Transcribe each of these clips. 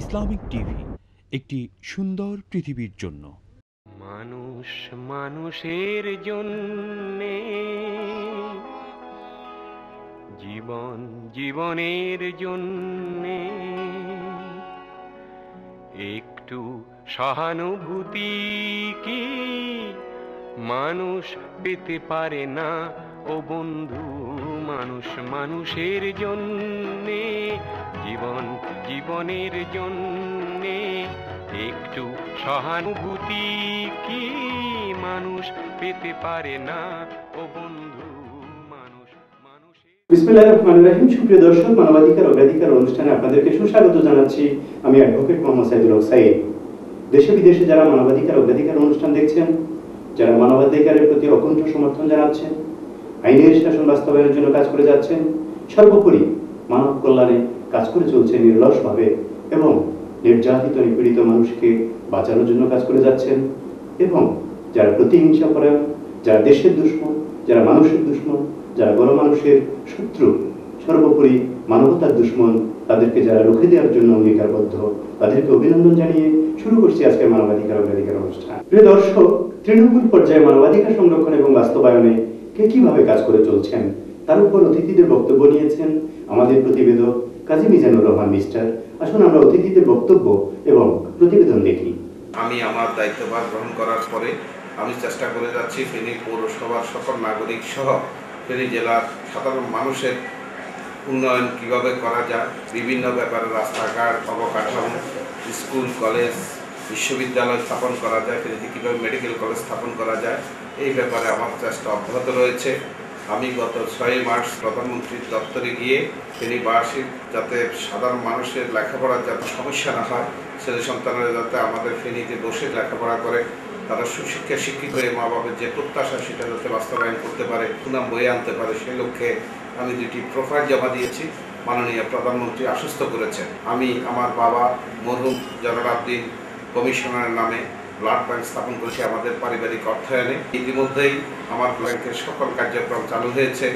Islamic TV, একটি সুন্দর পৃথিবীর জন্য। মানুষ মানুষের জন্যে, জীবন জীবনের জন্যে, একটু সহানুভূতি কি মানুষ পেতে পারে না? ও বন্ধু, মানুষ মানুষের জন্যে, জীবন জীবনের জন্যে, একটু সহানুভূতি কি মানুষ পেতে পারে না? ও বন্ধু, মানুষ মানুষের। বিসমিল্লাহির রহমানির রহিম। সুপ্রিয় দর্শক, মানবাধিকার অগ্রাধিকার অনুষ্ঠানে আপনাদেরকে সুস্বাগত জানাচ্ছি। আমি অ্যাডভোকেট মোহাম্মদ সাইদুল হক সাইদ। দেশে বিদেশে যারা মানবাধিকার অগ্রাধিকার অনুষ্ঠান দেখছেন, যারা মানবাধিকারের প্রতি অকুণ্ঠ সমর্থন জানাচ্ছেন, আইনের শাসন বাস্তবায়নের জন্য কাজ করে যাচ্ছেন, সর্বোপরি মানব কল্যাণে কাজ করে চলছে নির্লসভাবে এবং নির্যাতিত নিপীড়িত মানুষকে বাঁচানোর জন্য কাজ করে যাচ্ছেন, এবং যারা প্রতিহিংসা করেন, যারা দেশের দুশ্মন, যারা মানুষের দুশ্মন, যারা বড় মানুষের শত্রু, সর্বোপরি মানবতার দুশ্মন, তাদেরকে যারা রুখে দেওয়ার জন্য অঙ্গীকারবদ্ধ, তাদেরকে অভিনন্দন জানিয়ে শুরু করছি আজকে মানবাধিকার অগ্রাধিকার অনুষ্ঠান। প্রিয় দর্শক, তৃণমূল পর্যায়ে মানবাধিকার সংরক্ষণ এবং বাস্তবায়নে কে কিভাবে কাজ করে চলছেন তার উপর অতিথিদের বক্তব্য নিয়েছেন আমাদের প্রতিবেদক কাজী মিজানুর রহমান মিস্টার। আসুন আমরা অতিথিদের বক্তব্য এবং প্রতিবেদন দেখি। আমি আমার দায়িত্বভার গ্রহণ করার পরে আমি চেষ্টা করে যাচ্ছি ফেনী পৌরসভার সকল নাগরিক সহ ফেনী জেলার সাধারণ মানুষের উন্নয়ন কিভাবে করা যায়, বিভিন্ন ব্যাপারে রাস্তাঘাট, অবকাঠামো, স্কুল কলেজ বিশ্ববিদ্যালয় স্থাপন করা যায়, ফেনীতে কীভাবে মেডিকেল কলেজ স্থাপন করা যায়, এই ব্যাপারে আমার চেষ্টা অব্যাহত রয়েছে। আমি গত 6 মার্চ প্রধানমন্ত্রীর দপ্তরে গিয়ে ফেনীবাসী যাতে সাধারণ মানুষের লেখাপড়ার যাতে সমস্যা না হয়, ছেলে সন্তানেরা যাতে আমাদের ফেনীতে বসে লেখাপড়া করে, তারা সুশিক্ষা শিক্ষিত হয়ে মা বাবার যে প্রত্যাশা সেটা যাতে বাস্তবায়ন করতে পারে, সুনাম বয়ে আনতে পারে, সেই লক্ষ্যে আমি 2টি প্রোফাইল জমা দিয়েছি। মাননীয় প্রধানমন্ত্রী আশ্বস্ত করেছেন। আমি আমার বাবা মরহুম জলালউদ্দিন কমিশনারের নামে ব্লাড ব্যাংক স্থাপন করেছি আমাদের পারিবারিক অর্থায়নে। ইতিমধ্যেই আমার ব্যাংকের সকল কার্যক্রম চালু হয়েছে।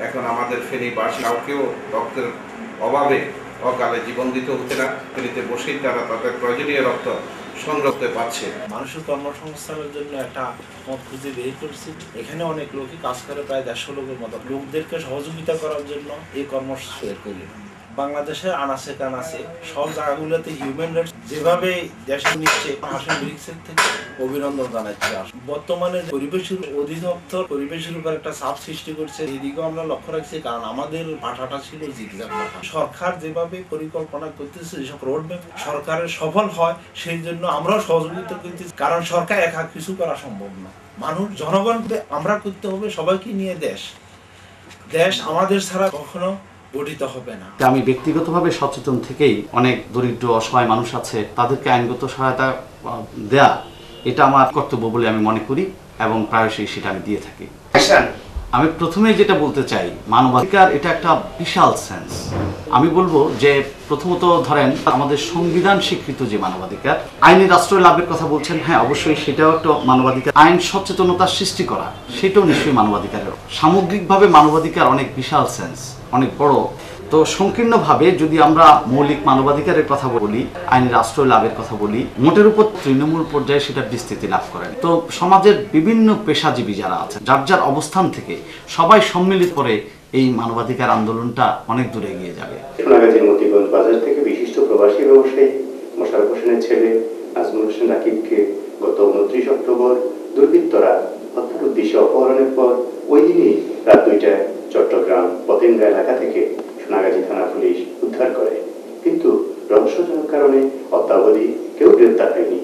এখন আমাদের ফেনীবাসী কাউকেও রক্তের অভাবে অকালে জীবন দিতে হচ্ছে না। ফেনীতে বসেই তারা তাদের প্রয়োজনীয় রক্ত সংরক্ষতে পাচ্ছে। মানুষের কর্মসংস্থানের জন্য একটা পথ খুঁজে বের করছি। এখানে অনেক লোকই কাজ করে, প্রায় 150 লোকের মতো। লোকদেরকে সহযোগিতা করার জন্য এই কর্মসূচি বের করি। বাংলাদেশের আনাচে কানাচে সব জায়গাগুলোতে হিউম্যান রাইটস যেভাবে দেশে নিচ্ছে, হাসিম ব্রিক্সের থেকে অভিনন্দন জানাচ্ছি। বর্তমানে পরিবেশের অধিদপ্তর পরিবেশের উপর একটা চাপ সৃষ্টি করছে, এদিকেও আমরা লক্ষ্য রাখছি, কারণ আমাদের পাঠাটা ছিল জিগজাগ পাঠা। সরকার যেভাবে পরিকল্পনা করতেছে, যেসব রোডম্যাপ সরকারের সফল হয়, সেই জন্য আমরাও সহযোগিতা করতেছি, কারণ সরকার একা কিছু করা সম্ভব না। মানুষ জনগণকে আমরা করতে হবে, সবাইকে নিয়ে দেশ আমাদের ছাড়া কখনো গঠিত হবে না। আমি ব্যক্তিগতভাবে সচেতন থেকেই অনেক দরিদ্র অসহায় মানুষ আছে, তাদেরকে আইনগত সহায়তা দেয়া এটা আমার কর্তব্য বলে আমি মনে করি এবং প্রায়শই সেটা আমি দিয়ে থাকি। আমি প্রথমে যেটা বলতে চাই, মানবাধিকার এটা একটা বিশাল সেন্স। আমি বলবো যে প্রথমত ধরেন আমাদের সংবিধান স্বীকৃত যে মানবাধিকার, আইনের আশ্রয় লাভের কথা বলছেন, হ্যাঁ অবশ্যই সেটাও একটা মানবাধিকার। আইন সচেতনতার সৃষ্টি করা, সেটাও নিশ্চয়ই মানবাধিকারের। সামগ্রিকভাবে মানবাধিকার অনেক বিশাল সেন্স, অনেক বড়। তো সংকীর্ণভাবে যদি আমরা মৌলিক মানবাধিকারের কথা বলি, আইনের আশ্রয় লাভের কথা বলি, মোটের উপর তৃণমূল পর্যায়ে সেটা বিস্তৃতি লাভ করেন। তো সমাজের বিভিন্ন পেশাজীবী যারা আছেন, যার যার অবস্থান থেকে সবাই সম্মিলিত করে এই মানবাধিকার আন্দোলনটা অনেক দূরে এগিয়ে যাবে। সোনাগাজীর মতিগঞ্জ বাজার থেকে বিশিষ্ট প্রবাসী ব্যবসায়ী মোশাররফ হোসেনের ছেলে নাজমুল হোসেন রাকিবকে গত 29 অক্টোবর দুর্বৃত্তরা হত্যার উদ্দেশ্যে অপহরণের পর ওই দিনই রাত 2টায় চট্টগ্রাম পতেঙ্গা এলাকা থেকে সোনাগাজী থানা পুলিশ উদ্ধার করে, কিন্তু রহস্যজনক কারণে অদ্যাবধি কেউ গ্রেপ্তার হয়নি।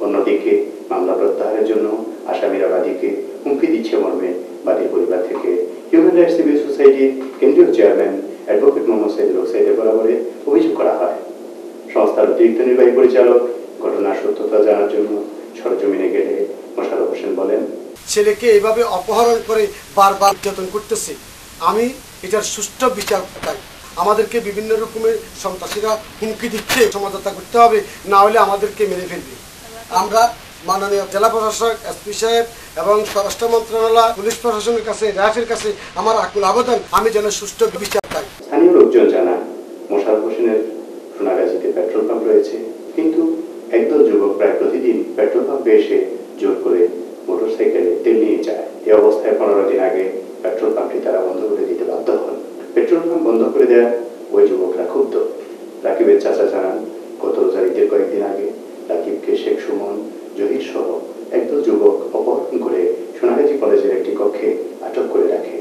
অন্যদিকে মামলা প্রত্যাহারের জন্য আসামিরা বাদীকে হুমকি দিচ্ছে মর্মে বাদীর পরিবার থেকে হিউম্যান রাইটস সিভিল সোসাইটির কেন্দ্রীয় চেয়ারম্যান অ্যাডভোকেট মোহাম্মদ সাইদুল হক সাইদের বরাবরে অভিযোগ করা হয়। সংস্থার অতিরিক্ত নির্বাহী পরিচালক ঘটনার সত্যতা জানার জন্য সরজমিনে গেলে মোশাররফ হোসেন বলেন, ছেলেকে এভাবে অপহরণ করে বারবার নির্যাতন করতেছে, আমি এটার সুষ্ঠু বিচার চাই। আমাদেরকে বিভিন্ন রকমের সন্ত্রাসীরা হুমকি দিচ্ছে, সমাজতা করতে হবে, না হলে আমাদেরকে মেরে ফেলবে। আমরা মাননীয় জেলা প্রশাসক, এসপি সাহেব এবং স্বরাষ্ট্র মন্ত্রণালয়, পুলিশ প্রশাসনের কাছে, র্যাফের কাছে আমার আকুল আবেদন, আমি যেন সুষ্ঠু বিচার পাই। স্থানীয় লোকজন জানান মোশাররফ হোসেনের সোনাগাজীতে পেট্রোল পাম্প রয়েছে, কিন্তু একদল যুবক প্রায় প্রতিদিন পেট্রোল পাম্পে এসে জোর করে মোটরসাইকেলে তেল নিয়ে যায়। এই অবস্থায় 15 দিন আগে পেট্রোল পাম্পটি তারা বন্ধ করে দিতে বাধ্য হন। পেট্রোল পাম্প বন্ধ করে দেয় ওই যুবকরা ক্ষুব্ধ। রাকিবের চাচা জানান গত রোজার ঈদের কয়েকদিন আগে রাকিবকে শেখ সুমন, জহির সহ একদল যুবক অপহরণ করে সোনাগাজী কলেজের একটি কক্ষে আটক করে রাখে।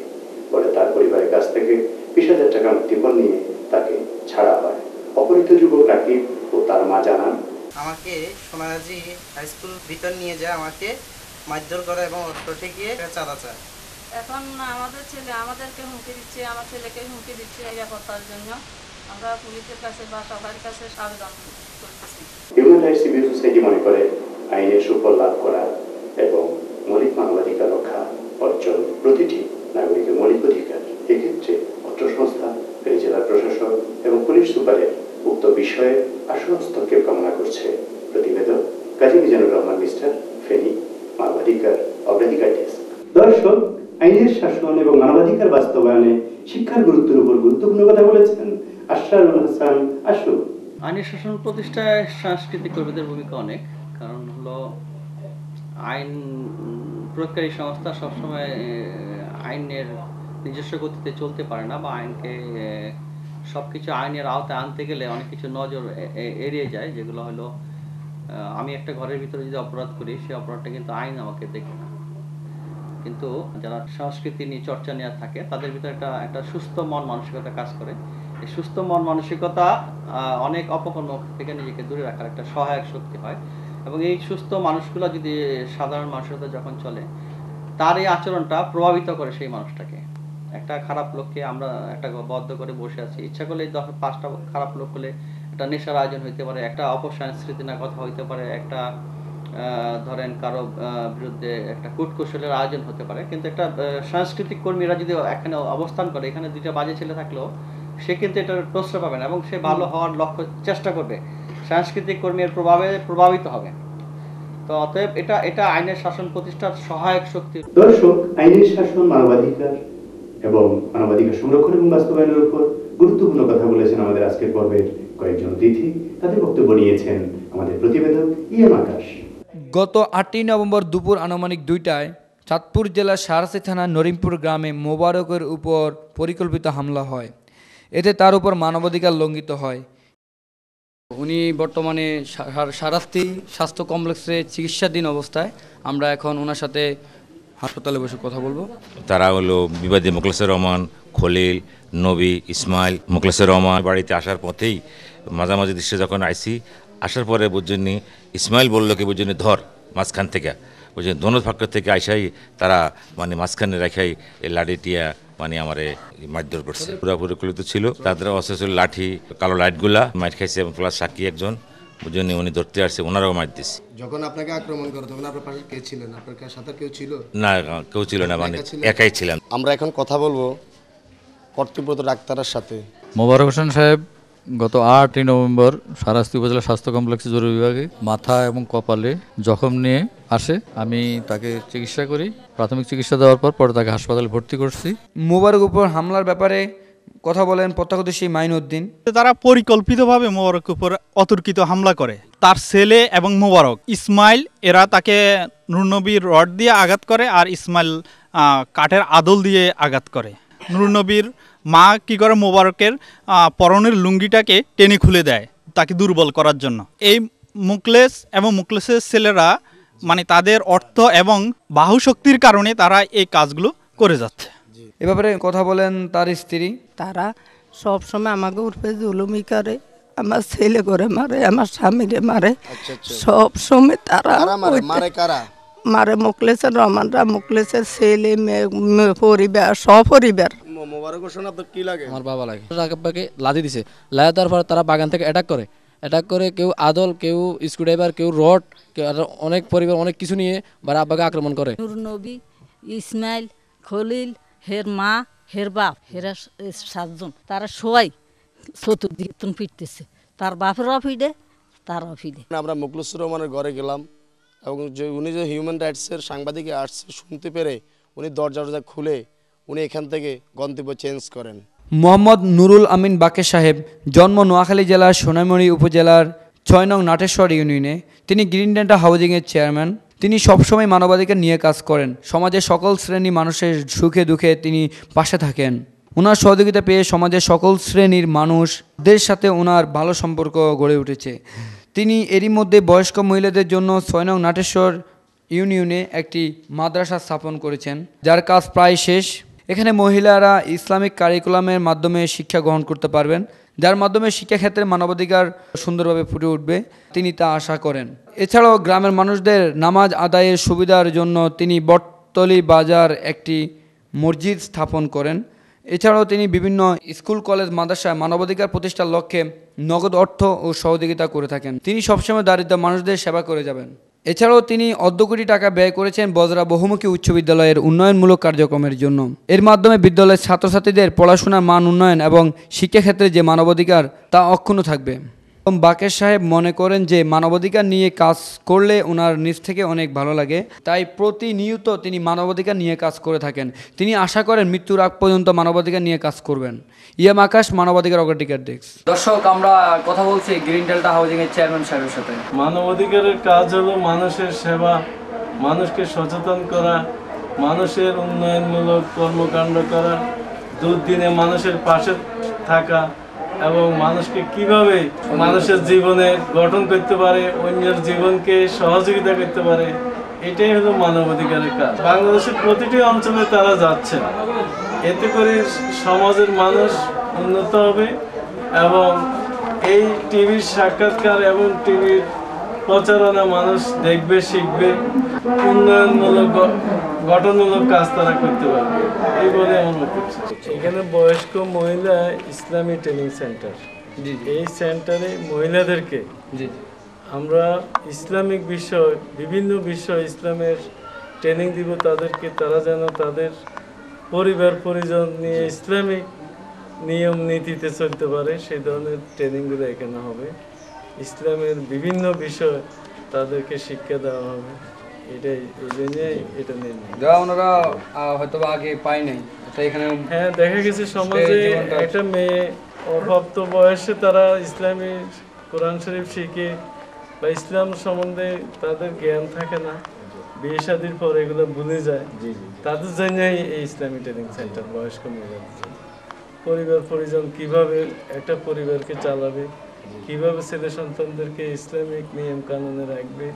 পরে তার পরিবারের কাছ থেকে 20,000 টাকা মুক্তিপণ নিয়ে তাকে ছাড়া হয়। অপহৃত যুবক রাকিব ও তার মা জানান, আমাকে সোনাগাজী হাই স্কুল ভিতর নিয়ে যায়, আমাকে মারধর করে এবং অটো ঠেকিয়ে চাঁদা চায়। এখন আমাদের ছেলে আমাদেরকে হুমকি দিচ্ছে, আমার ছেলেকে হুমকি দিচ্ছে। এই ব্যাপারটার জন্য আমরা পুলিশের কাছে বা সবার কাছে আবেদন করতেছি। হিউম্যান রাইটস সিভিল সোসাইটি মনে করে আইনের সুফল লাভ করা এবং মৌলিক মানবাধিকার রক্ষা অর্জন প্রতিটি নাগরিকের মৌলিক অধিকার। এক্ষেত্রে অত্র সংস্থা, ফেনী জেলার প্রশাসক এবং পুলিশ সুপারের উক্ত বিষয়ে আশু হস্তক্ষেপ কামনা করছে। প্রতিবেদক কাজী মিজানুর রহমান মিস্টার, ফেনী, মানবাধিকার অগ্রাধিকার ডেস্ক। দর্শক, আইনের শাসন এবং মানবাধিকার বাস্তবায়নে শিক্ষার গুরুত্বের উপর গুরুত্বপূর্ণ কথা বলেছেন আশরারুল হাসান আশু। আইনের শাসন প্রতিষ্ঠায় সাংস্কৃতিক কর্মীদের ভূমিকা অনেক। কারণ হলো আইন প্রয়োগকারী সংস্থা সবসময় আইনের নিজস্ব গতিতে চলতে পারে না, বা আইনকে সবকিছু আইনের আওতায় আনতে গেলে অনেক কিছু নজর এড়িয়ে যায়, যেগুলো হলো আমি একটা ঘরের ভিতরে যদি অপরাধ করি, সেই অপরাধটা কিন্তু আইন আমাকে দেখে না। কিন্তু যারা সংস্কৃতি নিয়ে চর্চা নেওয়া থাকে তাদের ভিতরে একটা সুস্থ মন মানসিকতা কাজ করে। এই সুস্থ মন মানসিকতা অনেক অপকর্ম থেকে নিজেকে দূরে রাখার একটা সহায়ক শক্তি হয়। এবং এই সুস্থ মানুষগুলো যদি সাধারণ মানুষের সাথে যখন চলে, তার এই আচরণটা প্রভাবিত করে সেই মানুষটাকে। একটা খারাপ লোককে আমরা একটা বদ্ধ করে বসে আছি, ইচ্ছা করলে 5টা খারাপ লোক হলে একটা নেশার আয়োজন হইতে পারে, একটা অপসংস্কৃতি না কথা হইতে পারে, একটা ধরেন কারো বিরুদ্ধে একটা কূটকৌশলের আয়োজন হতে পারে। কিন্তু একটা সাংস্কৃতিক কর্মীরা যদি এখানে অবস্থান করে, এখানে 2টা বাজে ছেলে থাকলেও সে কিন্তু এটার প্রশ্রয় পাবে না এবং সে ভালো হওয়ার লক্ষ্য চেষ্টা করবে, সাংস্কৃতিক কর্মীর প্রভাবে প্রভাবিত হবে। তো অতএব এটা আইনের শাসন প্রতিষ্ঠার সহায়ক শক্তি। দর্শক, আইনের শাসন, মানবাধিকার এবং মানবাধিকার সংরক্ষণ এবং বাস্তবায়নের উপর গুরুত্বপূর্ণ কথা বলেছেন আমাদের আজকের পর্বের কয়েকজন অতিথি। তাদের বক্তব্য নিয়েছেন আমাদের প্রতিবেদক ইয়াম আকাশ। গত 8ই নভেম্বর দুপুর আনুমানিক 2টায় চাঁদপুর জেলার সারাসি থানার নরিমপুর গ্রামে মোবারকের উপর পরিকল্পিত হামলা হয়। এতে তার উপর মানবাধিকার লঙ্ঘিত হয়। উনি বর্তমানে সারাস্তি স্বাস্থ্য কমপ্লেক্সে চিকিৎসাধীন অবস্থায়। আমরা এখন ওনার সাথে হাসপাতালে বসে কথা বলবো। তারা হলো বিবাদী মোখলেসুর রহমান, খলিল, নবী, ইসমাইল। মোখলেসুর রহমান বাড়িতে আসার পথেই মাঝামাঝি দৃশ্যে যখন আসার পরে বুঝজনি ইসমাইল বললো কি বুঝজনি ধর মাঝখান থেকে, বুঝলেন দোনো ফাঁক থেকে আইসাই তারা মানে মাঝখানে রেখাই এই লাঠিটিয়া মানে আমারে মারধর করছে। পুরোপুরি পরিকল্পিত ছিল। তাদের অস্ত্র ছিল লাঠি, কালো লাইটগুলা, মাইট খাইছে এবং প্লাস সাক্ষী একজন, বুঝলেন উনি ধরতে আসছে, ওনারাও মার দিচ্ছে। যখন আপনাকে আক্রমণ করে তখন আপনার পাশে কে ছিলেন? আপনার সাথে কেউ ছিল না? কেউ ছিল না, মানে একাই ছিলাম। আমরা এখন কথা বলবো কর্তব্যরত ডাক্তারের সাথে। মোবারক হোসেন সাহেব গত 8ই নভেম্বর সারাস্তি উপজেলা স্বাস্থ্য কমপ্লেক্সে জরুরি বিভাগে মাথা এবং কপালে জখম নিয়ে আসে। আমি তাকে চিকিৎসা করি। প্রাথমিক চিকিৎসা দেওয়ার পরে তাকে হাসপাতালে ভর্তি করছি। মোবারক উপর হামলার ব্যাপারে কথা বলেন প্রত্যক্ষদর্শী মাইনুদ্দিন। তারা পরিকল্পিতভাবে মোবারকের উপর অতর্কিত হামলা করে। তার ছেলে এবং মোবারক, ইসমাইল, এরা তাকে নুরনবীর রড দিয়ে আঘাত করে আর ইসমাইল কাঠের আদল দিয়ে আঘাত করে। নুরনবীর মা কি করে, মোবারকের পরনের লুঙ্গিটাকে টেনে খুলে দেয় তাকে দুর্বল করার জন্য। এই মুখলেস এবং মুখলেসের ছেলেরা মানে তাদের অর্থ এবং বাহু শক্তির কারণে তারা এই কাজগুলো করে যাচ্ছে। এ ব্যাপারে কথা বলেন তার স্ত্রী। তারা সব সময় আমাকে উঠে জুলুমি করে, আমার ছেলে করে মারে, আমার স্বামীরে মারে। সব সময় তারা মারে মুখলেসের রহমানরা, মুখলেসের ছেলে মেয়ে পরিবার সপরিবার। আমার বাবা লাগে, রাকিবকে লাথি দিছে, লাথি দেওয়ার পর তারা বাগান থেকে অ্যাটাক করে কেউ আদল, কেউ স্ক্রুড্রাইভার, কেউ রড, কেউ অনেক পরিবার অনেক কিছু নিয়ে আব্বাকে আক্রমণ করে। নূরনবী, ইসমাইল, খলিল, হের মা, হের বাপ, হেরা 7 জন, তারা সবাই চতুর্দিকে তুন ফিরতেছে, তার বাপেরও ফিরে তারাও ফিরে। আমরা মুখলেসুর রহমানের ঘরে গেলাম এবং যে উনি যে হিউম্যান রাইটসের সাংবাদিকে আসছে শুনতে পেরে উনি দরজা খুলে উনি এখান থেকে গন্তব্য চেঞ্জ করেন। মোহাম্মদ নুরুল আমিন বাকের সাহেব জন্ম নোয়াখালী জেলার সোনাইমুড়ি উপজেলার ৬ নং নাটেশ্বর ইউনিয়নে। তিনি গ্রিন ডেল্টা হাউজিংয়ের চেয়ারম্যান। তিনি সবসময় মানবাধিকার নিয়ে কাজ করেন। সমাজের সকল শ্রেণী মানুষের সুখে দুঃখে তিনি পাশে থাকেন। ওনার সহযোগিতা পেয়ে সমাজের সকল শ্রেণীর মানুষদের সাথে ওনার ভালো সম্পর্ক গড়ে উঠেছে। তিনি এরই মধ্যে বয়স্ক মহিলাদের জন্য ৬ নং নাটেশ্বর ইউনিয়নে একটি মাদ্রাসা স্থাপন করেছেন, যার কাজ প্রায় শেষ। এখানে মহিলারা ইসলামিক কারিকুলামের মাধ্যমে শিক্ষা গ্রহণ করতে পারবেন, যার মাধ্যমে শিক্ষাক্ষেত্রে মানবাধিকার সুন্দরভাবে ফুটে উঠবে, তিনি তা আশা করেন। এছাড়াও গ্রামের মানুষদের নামাজ আদায়ের সুবিধার জন্য তিনি বটতলী বাজার একটি মসজিদ স্থাপন করেন। এছাড়াও তিনি বিভিন্ন স্কুল কলেজ মাদ্রাসায় মানবাধিকার প্রতিষ্ঠার লক্ষ্যে নগদ অর্থ ও সহযোগিতা করে থাকেন। তিনি সবসময় দারিদ্র মানুষদের সেবা করে যাবেন। এছাড়াও তিনি অর্ধ কোটি টাকা ব্যয় করেছেন বজরা বহুমুখী উচ্চ বিদ্যালয়ের উন্নয়নমূলক কার্যক্রমের জন্য। এর মাধ্যমে বিদ্যালয়ের ছাত্রছাত্রীদের পড়াশোনার মান উন্নয়ন এবং শিক্ষাক্ষেত্রে যে মানবাধিকার তা অক্ষুণ্ণ থাকবে। বাকের সাহেব মনে করেন যে মানবাধিকার নিয়ে কাজ করলে ওনার নিজ থেকে অনেক ভালো লাগে, তাই প্রতিনিয়ত তিনি মানবাধিকার নিয়ে কাজ করে থাকেন। তিনি আশা করেন মৃত্যুর আগ পর্যন্ত মানবাধিকার নিয়ে কাজ করবেন। ইয়াম আকাশ, মানবাধিকার অগ্রাধিকার ডেস্ক। দর্শক, আমরা কথা বলছি গ্রিন ডেল্টা হাউজিংয়ের চেয়ারম্যান সাহেবের সাথে। মানবাধিকারের কাজ হলো মানুষের সেবা, মানুষকে সচেতন করা, মানুষের উন্নয়নমূলক কর্মকাণ্ড করা, দুর্দিনে মানুষের পাশে থাকা এবং মানুষকে কিভাবে মানুষের জীবনে গঠন করতে পারে, অন্যের জীবনকে সহযোগিতা করতে পারে, এটাই হলো মানবাধিকারের কাজ। বাংলাদেশের প্রতিটি অঞ্চলে তারা যাচ্ছে, এতে করে সমাজের মানুষ উন্নত হবে এবং এই টিভির সাক্ষাৎকার এবং টিভির প্রচারণা মানুষ দেখবে, শিখবে, উন্নয়নমূলক গঠনমূলক কাজ তারা করতে পারবে, এই বলে আমার মত। এখানে বয়স্ক মহিলা ইসলামী ট্রেনিং সেন্টার, এই সেন্টারে মহিলাদেরকে আমরা ইসলামিক বিষয়, বিভিন্ন বিষয় ইসলামের ট্রেনিং দিব তাদেরকে, তারা যেন তাদের পরিবার পরিজন নিয়ে ইসলামিক নিয়ম নীতিতে চলতে পারে, সেই ধরনের ট্রেনিংগুলো এখানে হবে। ইসলামের বিভিন্ন বিষয় তাদেরকে শিক্ষা দেওয়া হবে, এটাই এই জন্যই এটা নিয়ে যা ওনারা হয়তো আগে পায় নাই। হ্যাঁ, দেখা গেছে সমাজে একটা মেয়ে অপ্রাপ্ত বয়সে তারা ইসলামী কোরআন শরীফ শিখে বা ইসলাম সম্বন্ধে তাদের জ্ঞান থাকে না, বিয়ে শাদীর পর এগুলো ভুলে যায়, তাদের জন্যই এই ইসলামী ট্রেনিং সেন্টার বয়স্ক মহিলাদের। পরিবার পরিজন কিভাবে একটা পরিবারকে চালাবে, কিভাবে ছেলে সন্তানদেরকে ইসলামিক নিয়ম কানুনে রাখবে,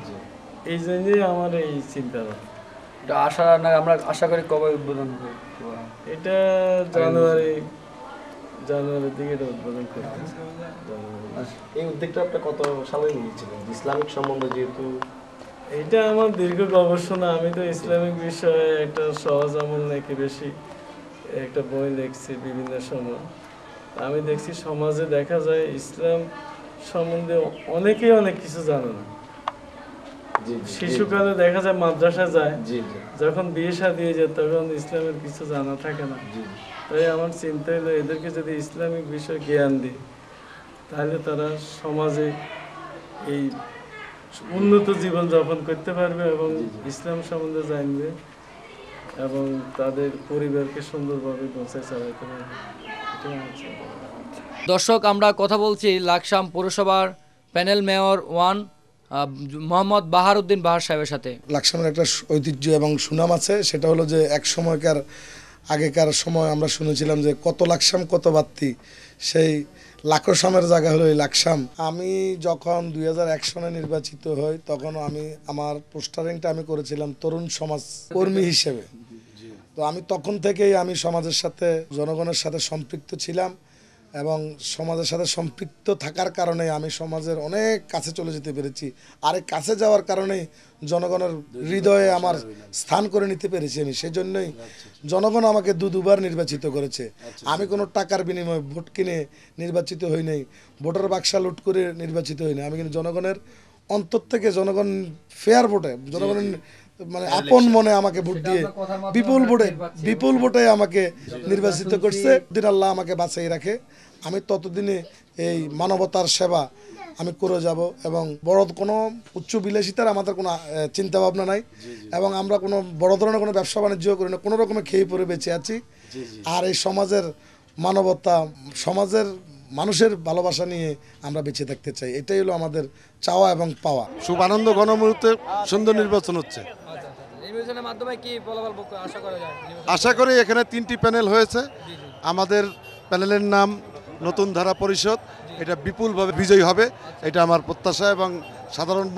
এই জন্যই আমার এই চিন্তাধারা। আমরা আশা করি কবে উদ্বোধন হবে? এটা জানুয়ারির দিকে এটা উদ্বোধন করতে। এই উদ্যোগটা আপনি কত সালে নিয়েছিলেন ইসলামিক সম্বন্ধে? যেহেতু এটা আমার দীর্ঘ গবেষণা, আমি তো ইসলামিক বিষয়ে একটা সহজ আমল নাকি বেশি একটা বই লিখছি বিভিন্ন সময়। আমি দেখছি সমাজে দেখা যায় ইসলাম সম্বন্ধে অনেকেই অনেক কিছু জানে না। শিশুকালে দেখা যায় মাদ্রাসা যায়, যখন বিয়ে শাদী হয়ে যায় তখন ইসলামের কিছু জানা থাকে না। তাই আমার চিন্তা হলো এদেরকে যদি ইসলামিক বিষয় জ্ঞান দিই তাহলে তারা সমাজে এই উন্নত জীবন যাপন করতে পারবে এবং ইসলাম সম্বন্ধে জানবে এবং তাদের পরিবারকে সুন্দরভাবে গোছায় চালাতে পারবে। দর্শক, আমরা কথা বলছি লাকসাম পৌরসভার প্যানেল মেয়র 1 মোহাম্মদ বাহারউদ্দিন বাহার সাহেবের সাথে। লাকসামের একটা ঐতিহ্য এবং সুনাম আছে, সেটা হলো যে এক সময়কার আগেকার সময় আমরা শুনেছিলাম যে কত লাকসাম কত বাত্তি, সেই লাকসামের জায়গা হলো এই লাকসাম। আমি যখন 2001 সনে নির্বাচিত হই তখন আমি আমার পোস্টারিংটা আমি করেছিলাম তরুণ সমাজ কর্মী হিসেবে। তো আমি তখন থেকেই আমি সমাজের সাথে জনগণের সাথে সম্পৃক্ত ছিলাম এবং সমাজের সাথে সম্পৃক্ত থাকার কারণে আমি সমাজের অনেক কাছে চলে যেতে পেরেছি। আর এই কাছে যাওয়ার কারণে জনগণের হৃদয়ে আমার স্থান করে নিতে পেরেছি আমি। সেই জন্যই জনগণ আমাকে দুবার নির্বাচিত করেছে। আমি কোনো টাকার বিনিময়ে ভোট কিনে নির্বাচিত হই নাই, ভোটার বাক্সা লুট করে নির্বাচিত হই না। আমি কিন্তু জনগণের অন্তর থেকে, জনগণ ফেয়ার ভোটে, জনগণের মানে আপন মনে আমাকে ভোট দিয়ে বিপুল ভোটে আমাকে নির্বাচিত করছে। দিন আল্লাহ আমাকে বাঁচিয়ে রাখে, আমি ততদিনে এই মানবতার সেবা আমি করে যাব এবং বড় কোনো উচ্চ বিলাসিতার আমাদের কোনো চিন্তা ভাবনা নাই এবং আমরা কোনো বড় ধরনের কোনো ব্যবসা বাণিজ্য করি না, কোনো রকমের খেয়ে পরে বেঁচে আছি। আর এই সমাজের মানবতা, সমাজের মানুষের ভালোবাসা নিয়ে আমরা বেঁচে থাকতে চাই, এটাই হলো আমাদের চাওয়া এবং পাওয়া। শুভ আনন্দ গণমুহূর্তে সুন্দর নির্বাচন হচ্ছে। আশা করি এখানে 3টি প্যানেল হয়েছে, আমাদের প্যানেলের নাম নতুন ধারা পরিষদ, এটা বিপুলভাবে বিজয়ী হবে, এটা আমার প্রত্যাশা এবং সাধারণ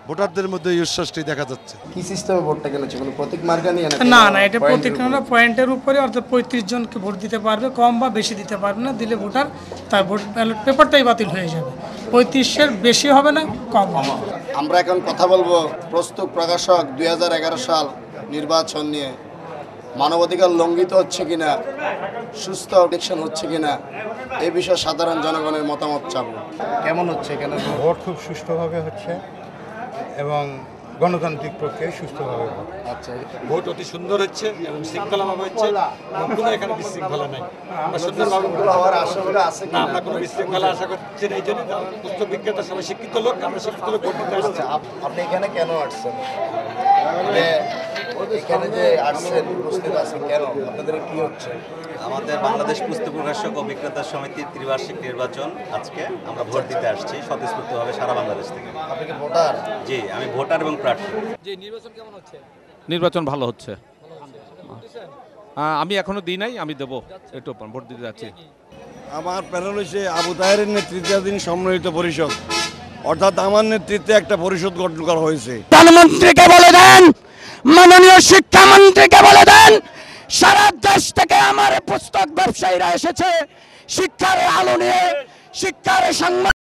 ভোটারদের মধ্যে এই উচ্ছ্বাসটি দেখা যাচ্ছে। কি সিস্টেমে ভোটটা কেন হচ্ছে, কোনো প্রতীক মার্কা নিয়ে না, এটা প্রতীক না, পয়েন্টের উপরে, অর্থাৎ 35 জনকে ভোট দিতে পারবে, কম বা বেশি দিতে পারবে না, দিলে ভোটার তার ভোট ব্যালট পেপারটাই বাতিল হয়ে যাবে। 35-এর বেশি হবে না, কম হবে। আমরা এখন কথা বলবো পুস্তক প্রকাশক 2011 সাল নির্বাচন নিয়ে। মানবাধিকার লঙ্ঘিত হচ্ছে কিনা, সুস্থ ইলেকশন হচ্ছে কিনা, এই বিষয়ে সাধারণ জনগণের মতামত চাবো। কেমন হচ্ছে এখানে ভোট? খুব সুষ্ঠুভাবে হচ্ছে এবং গণতান্ত্রিক প্রক্রিয়ায় সুষ্ঠুভাবে হবে। আচ্ছা, ভোট অতি সুন্দর হচ্ছে এবং শৃঙ্খলাভাবে হচ্ছে, কোনো এখানে বিশৃঙ্খলা নেই। আমরা সুন্দরভাবে হওয়ার আশঙ্কা আছে না, আমরা কোনো বিশৃঙ্খলা আশা করছি না। এই জন্য পুস্তক বিক্রেতা সবাই শিক্ষিত লোক, আমরা শিক্ষিত লোক ভোট দিতে আসছি। আপনি এখানে কেন আসছেন? এখানে যে আসছেন, উপস্থিত আছেন কেন? আপনাদের কি হচ্ছে? আমাদের বাংলাদেশ পুস্তক প্রকাশক ও বিক্রেতা সমিতির ত্রিবার্ষিক নির্বাচন, আজকে আমরা ভোট দিতে আসছি স্বতঃস্ফূর্তভাবে সারা বাংলাদেশ থেকে। আপনি কি ভোটার? জি, আমি ভোটার এবং প্রার্থী। জি, নির্বাচন কেমন হচ্ছে? নির্বাচন ভালো হচ্ছে। আমি এখনো দিই নাই, আমি দেবো, একটু ভোট দিতে যাচ্ছি। আমার প্যানেল হচ্ছে আবু তাহেরের নেতৃত্বাধীন সম্মিলিত পরিষদ, অর্থাৎ আমার নেতৃত্বে একটা পরিষদ গঠন করা হয়েছে। প্রধানমন্ত্রীকে বলে দেন, মাননীয় শিক্ষামন্ত্রীকে বলে দেন, সারা দেশ থেকে আমার পুস্তক ব্যবসায়ীরা এসেছে শিক্ষার আলো নিয়ে, শিক্ষার সংবাদ